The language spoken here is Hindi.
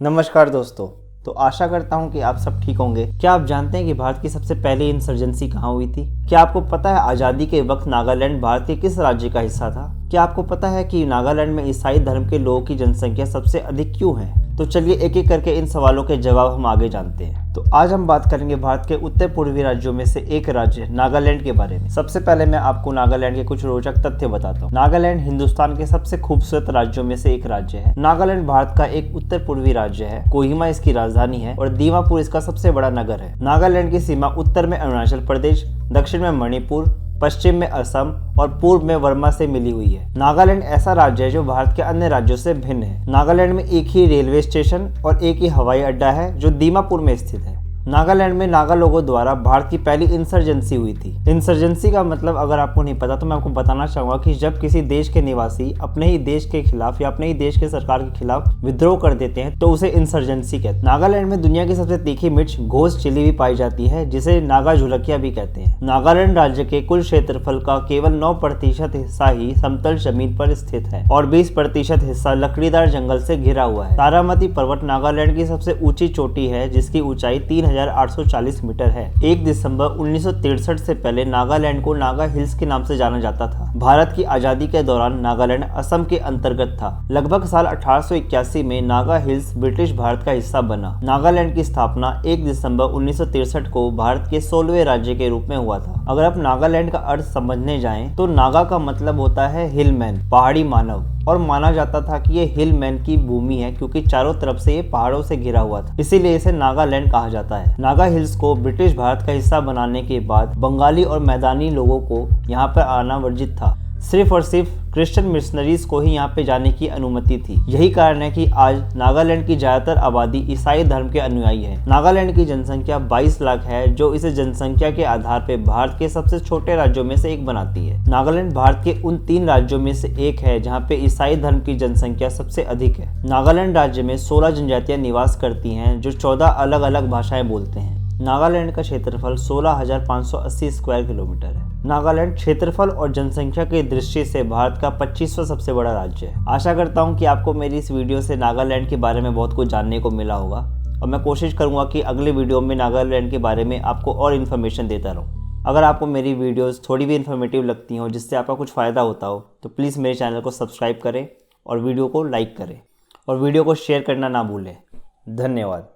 नमस्कार दोस्तों। तो आशा करता हूं कि आप सब ठीक होंगे। क्या आप जानते हैं कि भारत की सबसे पहली इंसर्जेंसी कहां हुई थी? क्या आपको पता है आज़ादी के वक्त नागालैंड भारत के किस राज्य का हिस्सा था? क्या आपको पता है कि नागालैंड में ईसाई धर्म के लोगों की जनसंख्या सबसे अधिक क्यों है? तो चलिए एक एक करके इन सवालों के जवाब हम आगे जानते हैं। तो आज हम बात करेंगे भारत के उत्तर पूर्वी राज्यों में से एक राज्य नागालैंड के बारे में। सबसे पहले मैं आपको नागालैंड के कुछ रोचक तथ्य बताता हूँ। नागालैंड हिंदुस्तान के सबसे खूबसूरत राज्यों में से एक राज्य है। नागालैंड भारत का एक उत्तर पूर्वी राज्य है। कोहिमा इसकी राजधानी है और दीमापुर इसका सबसे बड़ा नगर है। नागालैंड की सीमा उत्तर में अरुणाचल प्रदेश, दक्षिण में मणिपुर, पश्चिम में असम और पूर्व में वर्मा से मिली हुई है। नागालैंड ऐसा राज्य है जो भारत के अन्य राज्यों से भिन्न है। नागालैंड में एक ही रेलवे स्टेशन और एक ही हवाई अड्डा है जो दीमापुर में स्थित है। नागालैंड में नागा लोगों द्वारा भारत की पहली इंसर्जेंसी हुई थी। इंसर्जेंसी का मतलब अगर आपको नहीं पता तो मैं आपको बताना चाहूंगा कि जब किसी देश के निवासी अपने ही देश के खिलाफ या अपने ही देश के सरकार के खिलाफ विद्रोह कर देते हैं तो उसे इंसर्जेंसी कहते हैं। नागालैंड में दुनिया की सबसे तीखी मिर्च घोस्ट चिली भी पाई जाती है जिसे नागा झुलकिया भी कहते हैं। नागालैंड राज्य के कुल क्षेत्रफल का केवल 9% हिस्सा ही समतल जमीन पर स्थित है और 20% हिस्सा लकड़ीदार जंगल से घिरा हुआ है। तारामती पर्वत नागालैंड की सबसे ऊंची चोटी है जिसकी ऊंचाई 3840 मीटर है। 1 दिसंबर 1963 से पहले नागालैंड को नागा हिल्स के नाम से जाना जाता था। भारत की आजादी के दौरान नागालैंड असम के अंतर्गत था। लगभग साल 1881 में नागा हिल्स ब्रिटिश भारत का हिस्सा बना। नागालैंड की स्थापना 1 दिसंबर 1963 को भारत के 16वें राज्य के रूप में हुआ था। अगर आप नागालैंड का अर्थ समझने जाएं तो नागा का मतलब होता है हिलमैन, पहाड़ी मानव, और माना जाता था कि ये हिल मैन की भूमि है क्योंकि चारों तरफ से ये पहाड़ों से घिरा हुआ था, इसीलिए इसे नागालैंड कहा जाता है। नागा हिल्स को ब्रिटिश भारत का हिस्सा बनाने के बाद बंगाली और मैदानी लोगों को यहाँ पर आना वर्जित था। सिर्फ और सिर्फ क्रिश्चियन मिशनरीज को ही यहाँ पे जाने की अनुमति थी। यही कारण है कि आज नागालैंड की ज्यादातर आबादी ईसाई धर्म के अनुयायी है। नागालैंड की जनसंख्या 22 लाख है जो इसे जनसंख्या के आधार पर भारत के सबसे छोटे राज्यों में से एक बनाती है। नागालैंड भारत के उन 3 राज्यों में से एक है जहाँ पे ईसाई धर्म की जनसंख्या सबसे अधिक है। नागालैंड राज्य में 16 जनजातियां निवास करती हैं जो 14 अलग अलग भाषाएं बोलते हैं। नागालैंड का क्षेत्रफल 16,580 स्क्वायर किलोमीटर है। नागालैंड क्षेत्रफल और जनसंख्या की दृष्टि से भारत का 25वां सबसे बड़ा राज्य है। आशा करता हूं कि आपको मेरी इस वीडियो से नागालैंड के बारे में बहुत कुछ जानने को मिला होगा और मैं कोशिश करूंगा कि अगले वीडियो में नागालैंड के बारे में आपको और इन्फॉर्मेशन देता रहूं। अगर आपको मेरी वीडियोस थोड़ी भी इन्फॉर्मेटिव लगती हो जिससे आपका कुछ फ़ायदा होता हो तो प्लीज़ मेरे चैनल को सब्सक्राइब करें और वीडियो को लाइक करें और वीडियो को शेयर करना ना भूलें। धन्यवाद।